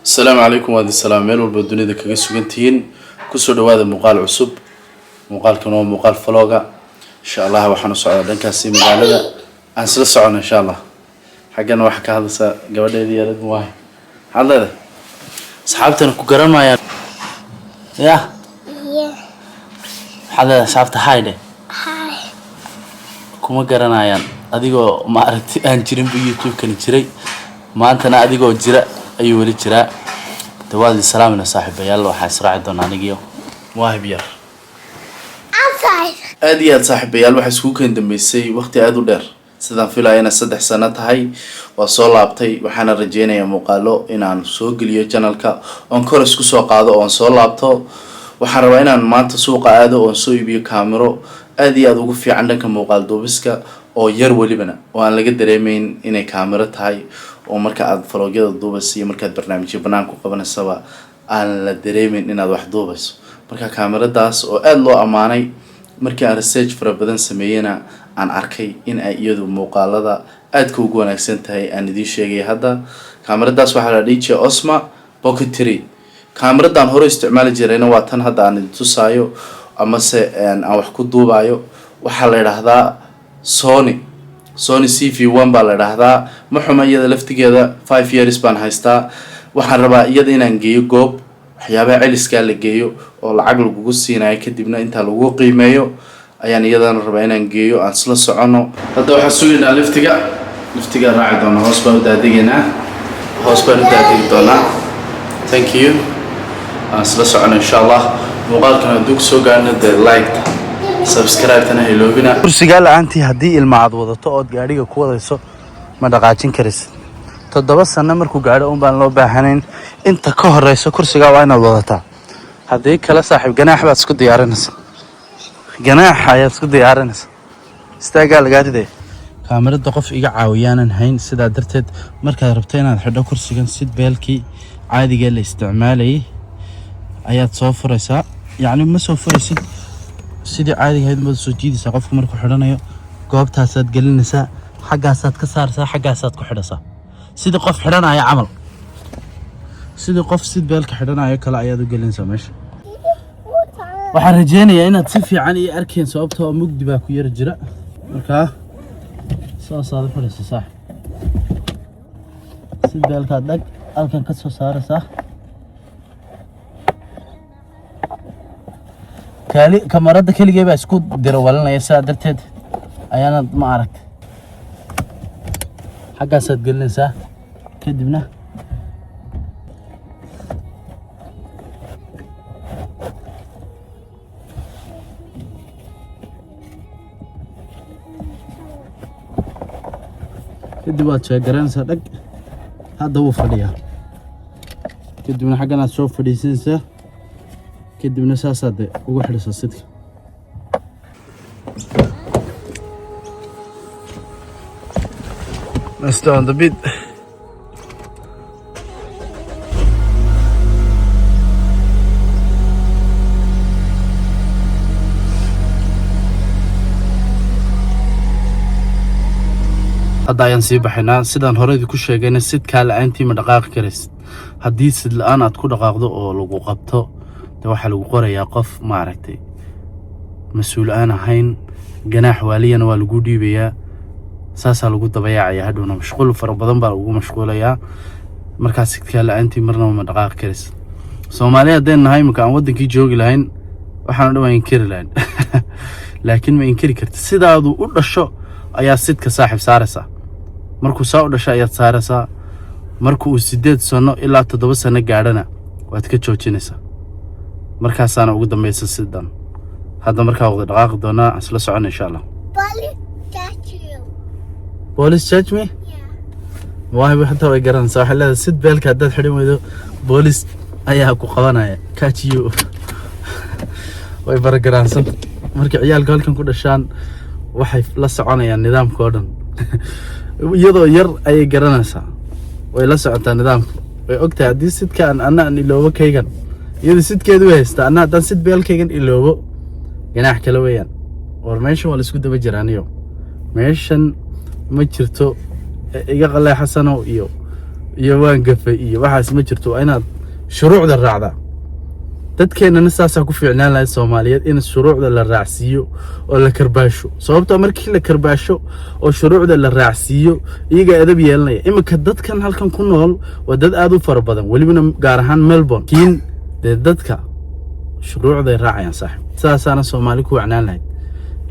السلام عليكم وهذه السلام ميل والبدوني ذا كجس وجنتين كسر هذا مقال عصب مقال كانوا مقال فلوجا إن شاء الله وحنا صعدا كاسي مقالة أنسل الصعون إن شاء الله حقنا وحكي هذا قبل ذي يرد واحد هذا صحابتنا كقرن ما يا هذا صحابته هايده هاي كم قرن عيان أديكو ما أردت أنشرين بيوتيوب كان يشري ما أنت أنا أديكو جرا أيوة اللي جرا توالي السلام على صاحب يلا وحاسرع الدون عنيجيو واهب يار outside أدي صاحب يلا وحسوك عند ميسي وقت أدو در سدان في العينة سدح سنة هاي وصل لابتي وحنا رجينا يا مقالو إن عن سوق اليو channel كا أنكرس كسوق هذا وصل لابتو وحنا ما تسوق هذا ونسوي بيو كاميرا أدي أدوق في عندك مقال دوبسكا أو يروي لبنا وأنا لقيت دريمين إن كاميرا هاي ومركز فلوجيا دوبس هي مركز برنامج بنانكو قبنا سوا أنا دريمين إن هذا واحد دوبس مركز كاميرا داس وأدلو أماني مركز ريسيرش فربدن سمينا عن أركي إن أيدو مقال هذا أدكو جوانا سنتهاي أن دي شيء هذا كاميرا داس وحلا ريتش أسمع بوكيت تري كاميرا دان هو استعمال جرينا واتن هذا عن تسايو أما أن أو حكو دوبايو وحلا هذا سوني CV1 بالرهدا محمد يدا لفت كذا 5 years بان هايستا وحربا يدا إن جيو جوب حيابا عليس قال لجيو والعقل جوجسينا كدبنا أنت لو قيميو يعني يدا نربا إن جيو أصل الصعنو هذا وحسوينا لفت كا راعي دونا هوسبا ودادينا هوسبا ودادي دونا thank you أصل الصعنو إن شاء الله وقالكنا دوك سوقنا لايك سبسكرايب تنا هيلوبنا كرسيga la'aantii hadii ilma aad wadato oo gaariga ku wadayso ma dhaqaajin karisid 7 sano markuu gaaro un baan loo baahanayn inta ka horeyso kursiga waa inaad wadataa hadii kala saaxiib ganaax baad isku diyaarinaysaa ganaax ayaad isku diyaarinaysaa istaaga laga riday kaamirada qof iga caawiyaanan hayn sida darteed markaad rabto inaad xidho kursigan sid beelkii caadiga la isticmaalay ayaad soo furaysaa yani ma soo furaysid sidii caadiga ahayd ma soo jiidaysaa qofka markuu xidhanayo goobtaasaad gelinaysaa xaggaasaad ka saaraysaa xaggaasaad ku xidhaysaa sidii qof xidhanaya camal sidii qof sid beelka xidhanayo kale ayaad u gelinaysaa meesha waxaan rajeynayaa inaad si fiican iyo arkeen sababtoo mugdi baa ku yar jira markaa saasaad u xidhaysaa saaxiib sid beelkaad dhag halkan ka soo saaraysaa kamarada kaliya baa isku diro walanaya saa darteed ayaana ma aragtay xaggaasaad gelinaysaa kadibna kadib waad sheegaranaysaa dhag hadda wuu fadhiyaa kadibna xaggan aad soo fadhiisanaysaa كدبنا ساسات وواحد ساسات Let's on the beat. هذا ينسيب حنا سيدان هوريدي ku sheegayna sidka la'aantii ma dhaqaaqi karaysid hadii sid la'aan aad ku dhaqaaqdo oo lagu qabto waxa lagu qorayaa qof ma aragtay mas'uul aan ahayn ganaax waaliyana waa lagu dhiibayaa saasa lagu dabayaacaya hadhoona mashquul fara badan baa lagu mashquulayaa markaas sidka la'aantii marna ma dhaqaaqi karis Soomaaliya hadeen nahay marka aan wadankii joogi lahayn waxaan dhawaan inkiri lahayn laakiin ma inkiri kartid sidaadu u dhasho ayaa sidka saaxiib saaraysa markuu saa u dhasho ayaad saaraysaa markuu 8 sano ilaa 7 sano gaadhana waad ka joojinaysaa markaasana ugu dambaysa sidan hadda markaa wada dhaqaaqi doonaa isla socon insha Allah police catch me waayo hatta way garanaysaa waxa leedahay sid beelka haddaad xidhin weydo police ayaa ku qabanaya catch you way baragaraansan marka ciyaalka halkan ku dhashaan waxay la soconayaan nidaamka oo dhan iyadoo yar ay garanaysaa way la socotaa nidaamka way ogtahay haddii sidkaan aan iloobo kaygan iyada sidkeedu way haystaa anna haddaan sid beelkaygan iloobo ganaax kale weeyaan war meeshan waa la isku daba jiraaniyo meeshan ma jirto iga qalay xasano iyo iyo waan gafay iyo waxaas ma jirto waa inaad shuruucda raacdaa dadkeenana saasaa ku fiicnaan lahayd Soomaaliyeed in shuruucda la raacsiiyo oo la karbaasho sababtoo markii la karbaasho oo shuruucda la raacsiiyo iyaga adab yeelanaya imika dadkan halkan ku nool waa dad aad u fara badan walibana gaar ahaan Melbourne kiin dadka shuruucda raacayaan saaxiib saasaana Soomaali ku wacnaan lahayd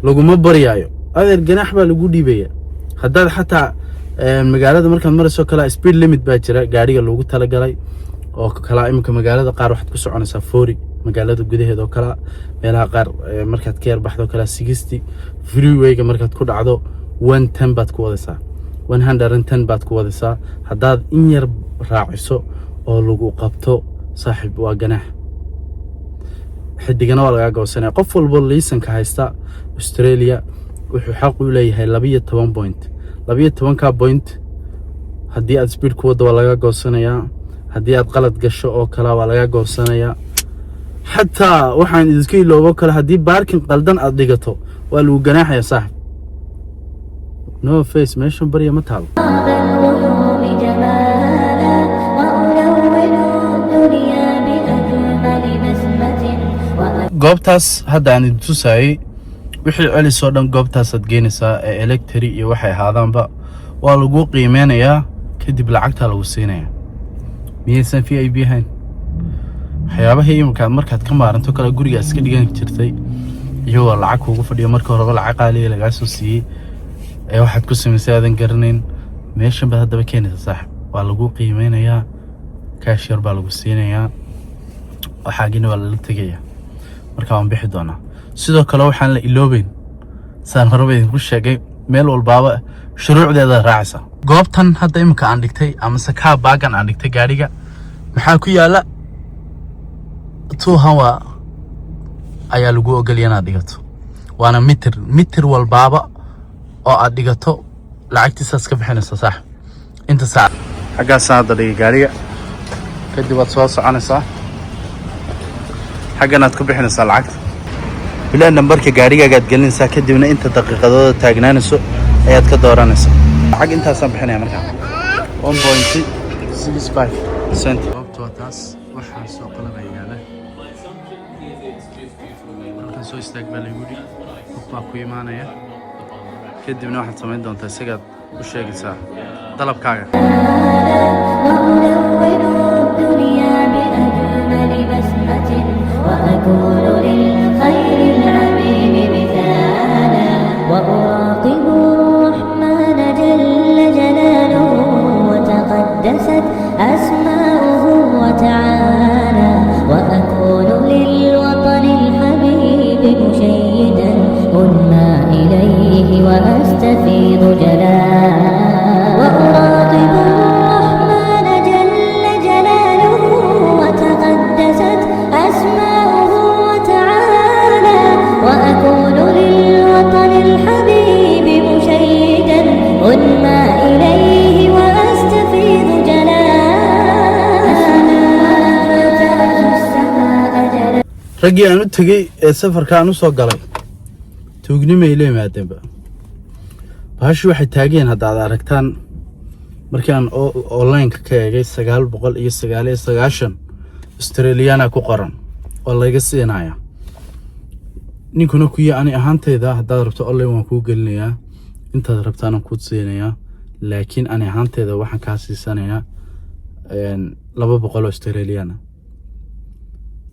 laguma bariyaayo adeer ganaax baa lagu dhiibaya haddaad xataa magaalada markaad marayso kala speed limit baa jira gaariga loogu talagalay oo kala imika magaalada qaar waxaad ku soconaysaa 40 magaalada gudaheeda oo kala meelaha qaar markaad ka yar baxdo kala 60 freeway-ga markaad ku dhacdo 110 baad ku wadaysaa 110 baad ku wadaysaa haddaad in yar raaciso oo lagu qabto saaxiib waa ganaax xidigana waa laga goosanaya qof walba liisanka haysta Australia wuxuu xaq u leeyahay 12 point 12 point haddii aad speed ku wado waa laga goosanayaa haddii aad qalad gasho oo kala waa laga goosanayaa xataa waxaan idinka iloobo kala haddii parking qaldan aad dhigato waa lagu ganaaxaya saaxiib no face meeshan bariya ma taalo goobtaas hadda aan idin tusayay wixii celis oo dhan goobtaas aad geynaysaa ee electric iyo waxay ahaadaanba waa lagu qiimeynayaa kadib lacagta lagu siinayaa miyaysan VIP ahayn waxyaabaha imika markaad ka maaranto kala guriga iska dhigan jirtay iyagoo lacag kuugu fadhiyo marka horeba lacag qaaliya lagaa soo siiyey ee waxaad ku samaysay aadan garanayn meeshan baad haddaba keenaysa saaxiib waa lagu qiimeynayaa cashier baa lagu siinayaa waxaagina waa lala tegayaa marka waan bixi doonaa sidoo kale waxaan la iloobeyn saan horeba idinku sheegay meel walbaaba shuruucdeeda raacaysa goobtan hadda imika aan dhigtay ama sakaa baagan aan dhigtay gaariga maxaa ku yaala 2 hawa ayaa lagu ogol inaad dhigato waana mitir walbaaba oo aad dhigato lacagtiisaas ka bixinaysa sax inta saac xaggaas hadda dhigay gaariga kadib waad soo soconaysaa xaggan aad ku bixinaysaa lacagta bilaa nambarka gaarigaaga aad gelinaysaa kadibna inta daqiiqadooda taagnaanayso ayaad ka dooranaysaa lacag intaasaan bixinaya markaa 1.65 cent goobta waa taas waxaa soo qalabay yaala halkan soo istaag baa lagu yidhi qof baa ku imaanaya kadibna waxaad samayn doontaa isagaad u sheegaysaa dalabkaaga وأراقب الرحمن جل جلاله وتقدست أسماؤه وتعالى وأكون للوطن الحبيب مشيدا أنمى إليه وأستفيض جلاله وأراقب الرحمن جل جلاله وتقدست أسماؤه وتعالى وأكون للوطن الحبيب مشيدا أنمى إليه وأستفيض جلاله raggii aan u tagay ee safarkaan u soo galay tuugnimay la yimaadeenba baashi waxay taageen hadda aad aragtaan markii aan online-ka ka eegay 999 Australiana ku qoran oo laga siinaya ninkuna ku yaani ahaanteeda haddaad rabto online waan kuu gelinayaa intaad rabtaan ku siinayaa laakiin ani ahaanteeda waxaan ka siisanayaa 200 Australiana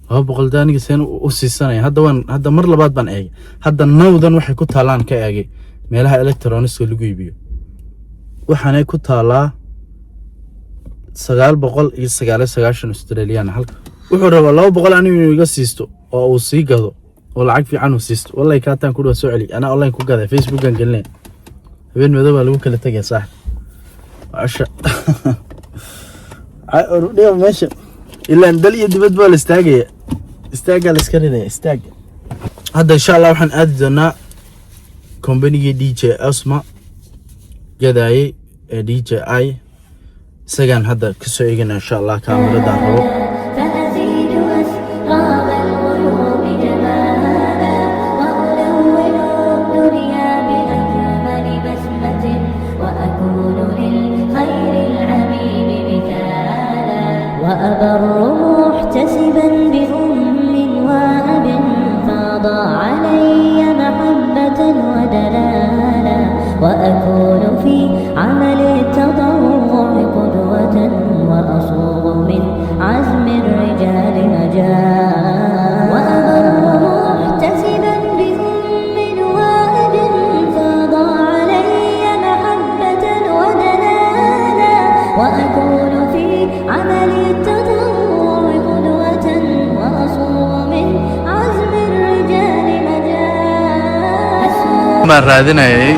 200 daaniga seen u siisanaya hadda mar labaad baan eegay hadda nawdan waxay ku taalaan ka eegay meelaha electronics lagu iibiyo waxaanay ku taalaa 999 Australiana halka wuxuu rabaa 200 inuu iga siisto oo uu sii gado oo lacag fiican uu siisto wallahi ka taan ku dhaw soo celi ana online ku gaday Facebook aan galnay habeen madow lagu kala tagay sax asha ay orday meesha ilaa dal iyo dibad baa la istaagay istaaga la iska rinay istaag hadda insha Allah waxaan aadi doonaa company DJ Asma gadaayay DJI isagaan hadda ka soo eegana insha Allah kaamirada rabo وأكون للخير العميم مثالا وأبر محتسبا بأم وأب فاض علي محبة ودلالا وأكون في عمل التطوع قدوة وأصوغ من عزم الرجال مجالا وأبر محتسبا بأم وأب فاض علي محبة ودلالا وأكون في عمل التطوع قدوة وأصوغ من عزم الرجال مجالا ما raadinayay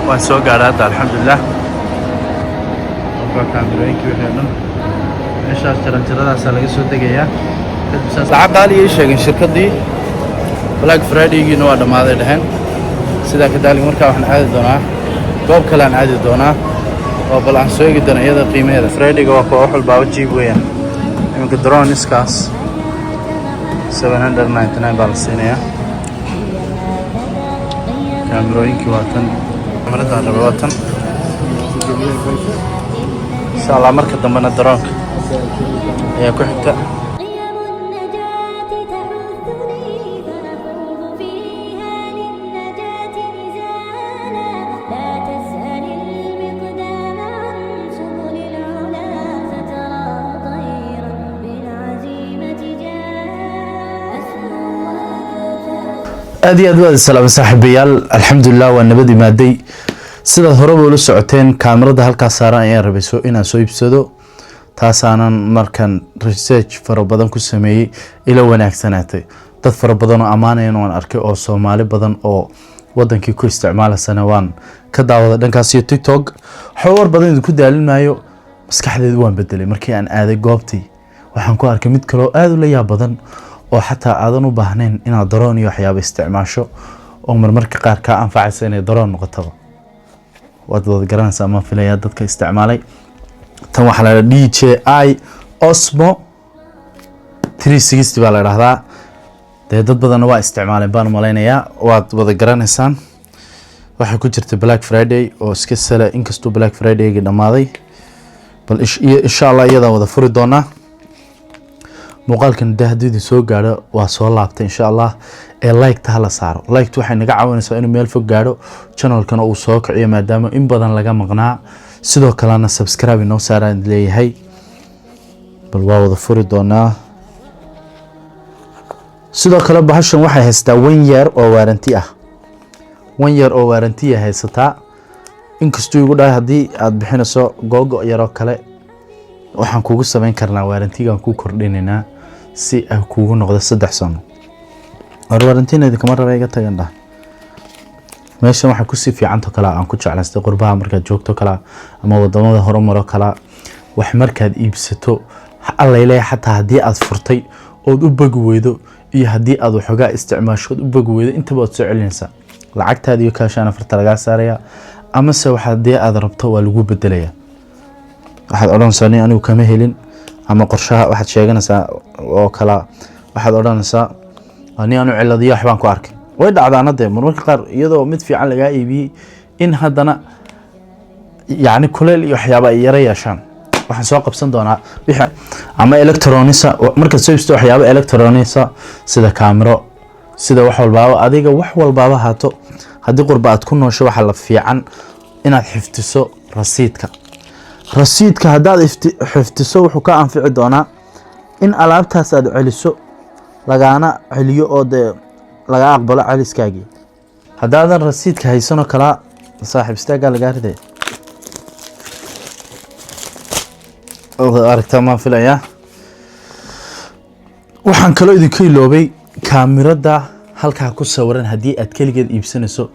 waan soo gaadhay hadda alxamdulilah waa kaamirooyinkii wixii oo dhan meeshaas jaranjaradaasaa laga soo degayaa lacag qaali ii sheegeen shirkaddii black fridaygiina waa dhammaaday dheheen sidaa kadaalika markaa waxaan aadi doonaa goob kale aan aadi doonaa oo bal aan soo eegi doona iyada qiimaheeda fridayga waa kuwa wax walbaaba jiib weeyaan iminka droniskaas 799 baa la siinayaa kaamirooyinkii waa tan kamaradaan raba waa tan insha allah marka dambena daroonka ayaa ku xigta قيم النجاة تحثني فأخوض فيها للنجاة نزالا لا تسأل المقدام عن سبل العلا فترى طيرا بالعزيمة جاء aad iyo aad waad salaam saaxiibayaal alxamdulilah waa nabadii maaday sidaad horeba ula socoteen kaamirada halkaas saaran ayaan rabay inaan soo iibsado taasaanan markan research fara badan ku sameeyey ila wanaagsanaatay dad fara badan oo ammaanayan waan arkay oo Soomaali badan oo wadankii ku isticmaalayana waan ka daawaday dhankaas iyo TikTok xawar badan idinku daalin maayo maskaxdeedu waan bedelay markii aan aaday goobtii waxaan ku arkay mid kale oo aad u la yaab badan oo xataa aadan u baahnayn inaad drone iyo waxyaabo isticmaasho oo marmarka qaar ka anfacaysa inay drone noqoto waad wada garanaysaa ma filayaa dadka isticmaalay tan waxa la DJI Osmo 360 baa la yiraahdaa dad badan waa isticmaaleen baan malaynayaa waad wada garanaysaan waxa ku jirta Black Friday oo iska sala inkastoo Black Friday-ga dhamaaday bal insha Allah iyada wada furi doonaa muuqaalkan haddii soo gaaro waa soo laabtay insha Allah ee like ta la saaro like waxay naga caawinaysaa inuu meel fog gaaro channel-kana uu soo kiciyo maadaama in badan laga maqnaa sidoo kalena subscribe inoo saaraan leeyahay bal waa wada furi doonaa sidoo kale bahashan waxay haystaa 1 year oo warranty ah 1 year oo warranty haysataa inkastoo igu dhahay haddii aad bixinayso googo yaro kale waxaan kugu sameyn karnaa warranty-gaan ku kordhinaynaa si ay kugu noqdo 3 sano warranty-needa kama raba iga tagan dha meeshan waxa ku si fiican to kala aan ku jeclaystay qurbaha markaad joogto kala ama wadamada horumaro kala wax markaad iibsato alla ilaahay xataa haddii aad furtay oo u bagi weydo iyo haddii aad waxoogaa isticmaasho u bagi weydo intaba aad soo celinaysaa lacagtaada iyo kaashaan afarta laga saaraya ama se waxa haddii aad rabto waa lagu bedelaya waxaad odhanaysaa anigu kama helin ama qorshaha waxaad sheeganaysaa oo kala waxaad odhanaysaa anigu ciladiyo wax baan ku arkay way dhacdaana de marmarka qaar iyadoo mid fiican laga iibiyay in haddana yaani kuleel iyo waxyaabo ay yara yeeshaan waxaan soo qabsan doonaa wixii ama electronics marka soo iibsato waxyaabo electronics sida camera sida wax walba adiga wax walba haato haddii qurba aad ku noosho waxa la fiican inaad xifdiso rasiidka haddaad xifdiso wuxuu ka anfici doonaa in alaabtaas aad celiso lagaana celiyo oo de laga aqbalo celiskaagii haddaadan rasiidka haysano kala saaxiib istaaga laga riday aragtaa ma filaya waxaan kaloo idinka iloobay kaamirada halkaa ku sawiran haddii aad keligeed iibsanayso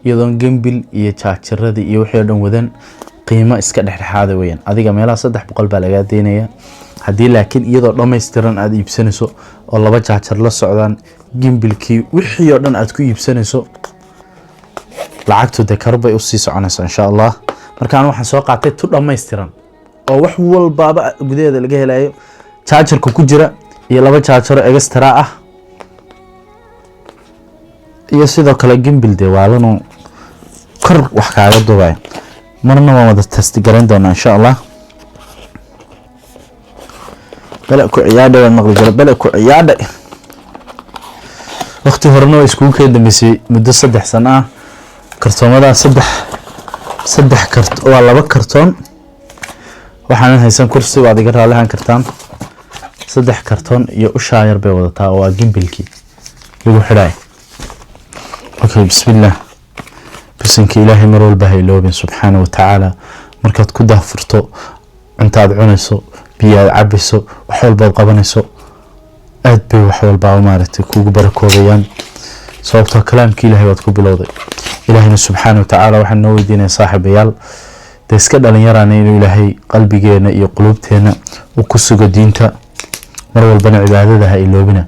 iyadoon gambil iyo jaajarradii iyo wixii oo dhan wadan qiimo iska dhexdhexaada weeyaan adiga meelaha 300 baa laga deynaya haddii laakiin iyadoo dhammaystiran aad iibsanayso oo laba jaajar la socdaan gimbilkii wixii oo dhan aad ku iibsanayso lacagtu de karbay u sii soconaysaa insha Allah markaan waxaan soo qaatay tu dhammaystiran oo wax walbaaba gudaheeda laga helayo jaajarka ku jira iyo laba jaajaro extra ah iyo sidoo kale gimbil de waalano kor wax kaaga duubay marna waan wada test garan doonaa insha Allah bala ku ciyaadhay maqli jira bala ku ciyaadhay waqti horena way isku keen dambeysay muddo 3 sano ah kartoomada 3 kartoon waa 2 kartoon waxaan haysan kursi waad iga raalahan kartaan 3 kartoon iyo usha yar bay wadataa waa gimbilkii lagu xidhay okay bismillah bisinka ilaahay mar walba hayloobin subhanahu wa ta'ala markaad ku daafurto intaad cunayso biyaad cabiso wax walba qabanayso aad bay wax walba maaragtay kuugu barakoobayaan sababtoo kalaamkii ilaahay waad ku bilowday ilaahayna subhanahu wa ta'ala waxaan noo weydiinay saaxiibayaal iska dhalinyarana inuu ilaahay qalbigeena iyo qulubteena uu ku sugo diinta mar walbana cibaadada ha iloobina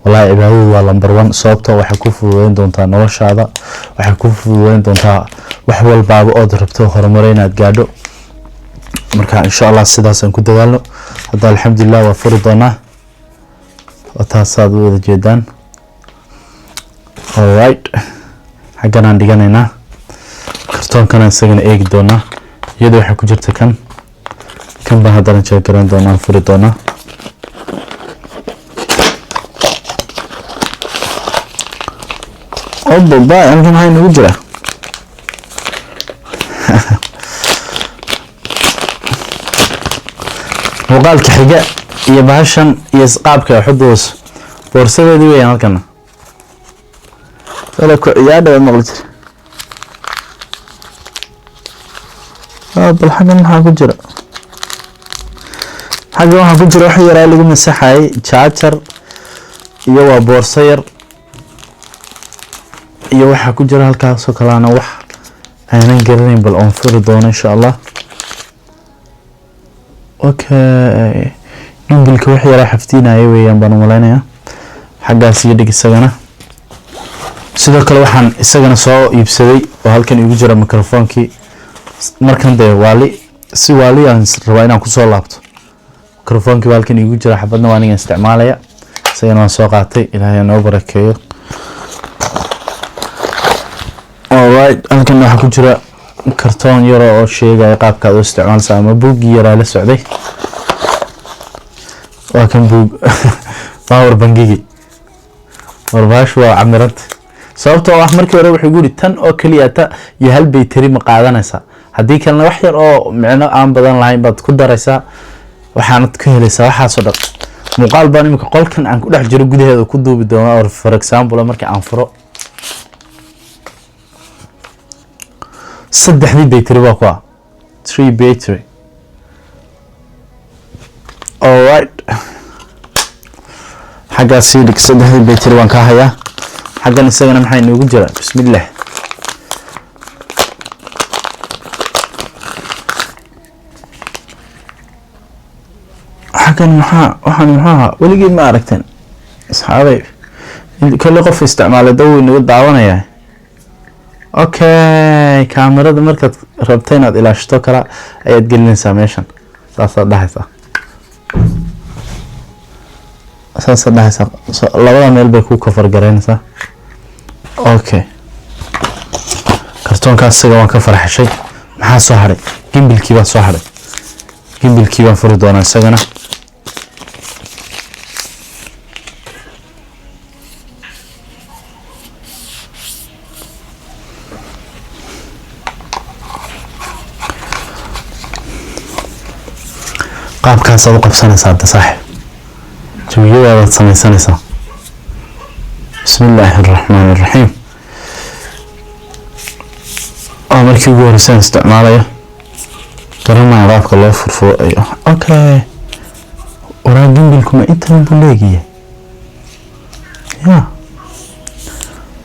wallahi cibaadadu waa number 1 sababtoo waxay ku fududeyn doontaa noloshaada waxay ku fududeyn doontaa wax walba oo rabto horumar inaad gaadho marka insha Allah sidaas aan ku dadaalno hadda alxamdulillah waa furi doonaa wataasad wada jeedaan all right xagan aan dhiganaynaa kartoonkana isagana eegi doonaa iyadoo waxa ku jirta kan baan hadana jeeg garan doonaa furi doonaa oo baba halkan hay nagu jira muuqaalka xiga iyo baashan iyo qaabka xuduus boorsadeedii weeyaan halkan wala ku ciyaadhay maqli jira bal xagan maxaa ku jira xagan waxaa ku jira wax yar lagu masaxay charger iyo waa boorso yar iyo waxa ku jira halkaas oo kalaana wax aanan garanayn bal on furi doono insha Allah okay numbilka wax yar xaftiinaya weeyaan baan umaleynaya xagaas iyo dhig isagana sidoo kale waxaan isagana soo iibsaday oo halkan igu jira microphone-kii markan de wali si wali aan rabaa inaan ku soo laabto microphone-kii halkan igu jira xabadna waan inaan isticmaalaya sayna waan soo qaatay ilaahay noo barakeeyo all right halkan waxa ku jira kartoon yar oo sheegaya qaabka aad u isticmaalso ama buug yar la socday waa kan buug power bangigi warbaash waa camirad sababtoo ah markii hore wuxuu guri tan oo kaliya ta iyo hal baytari ma qaadanaysa hadii kalena wax yar oo micno aan badan lahayn baad ku daraysaa waxaanad ku helaysaa waxa soo dhaq muuqaal baan imika qolkan aan ku dhex jiro gudaheeda ku duubi doona or for example markii aan furo saddexdii baytari waa kuwa 3 battery all right xaga siidik saddexdii baytari waan ka hayaa xagan isagana maxay noogu jira bismillah xagan maxaa waligii ma aragteen asxaabay kale qof isticmaalay dawo inaga daawanaya okay kaamirada markaad rabto inaad ilaashto kala ayaad gelinaysaa meeshan saasad dhahaysaa labada meel bay ku kafar gareynaysaa okay kartoonkaas isaga waan ka farxashay maxaa soo haray gimbilkii baa soo haray gimbilkii baan furi doonaa isagana qaabkaas aad u qabsanaysaa hadda saaxiib jawiyadaad samaysanaysaa bismillaahi raxmaani raxiim markii ugu horreysaan isticmaalaya garanaya qaabka loo furfuro ayo okay waraa gimbilkuma intan buu leegiya ya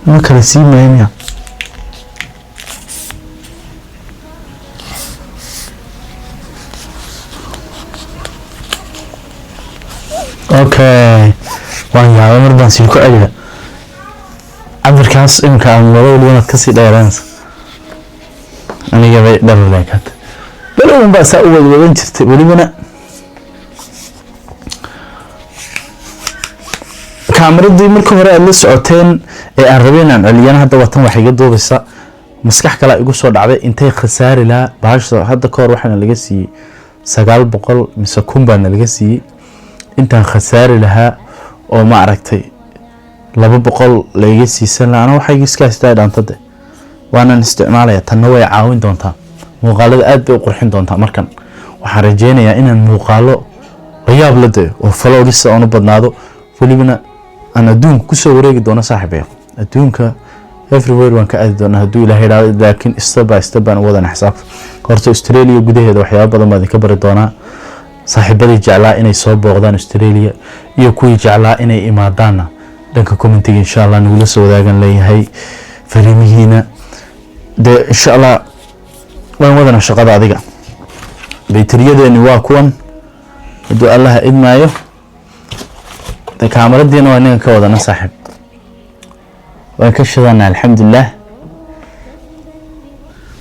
ma kala sii maynaya okay waan yaabay mar baan sii ku celiya cabirkaas imika aan laba weliba kasii dheeraanaysa aniga bay dhalaleekaad balowan baa saa u wadwadan jirtay welibana kaamiradii markii hore aad la socoteen ee aan rabay inaan celiyana hadda watan waxay iga duubaysa maskax kale igu soo dhacday intay khasaari lahaa bahasha hadda ka hor waxaana laga siiyey 900 mise 1000 baana laga siiyey intaan khasaari lahaa oo ma aragtay 200 la iga siisan lahaa ana waxa iska istaa dhaantade waana isticmaalaya tan way caawin doontaa muuqaalada aad bay u qurxin doontaa markan waxaan rajeynayaa inaan muuqaalo layaab la dayo oo followers oo badnaado waliba aan adduunka ku soo wareegi doono saaxiibay adduunka everywhere waan ka aadi doonaa hadduu ilaahay raado laakiin step by step baan wada xisaab horta Australia gudaheeda waxyaabo badan baan ka bari doonaa saaxiibadii jeclaa inay soo booqdaan Australia iyo kuwii jeclaa inay imaadaan dhanka commentiga insha Allah nagula soo wadaagan leeyahay fariimihiina de insha Allah waan wadana shaqada adiga baytriyadeeni waa kuwan hadduu Allah idmaayo de kaamiradeena waa ninka ka wadana saaxiib waan ka shaqaynaa alxamdulillah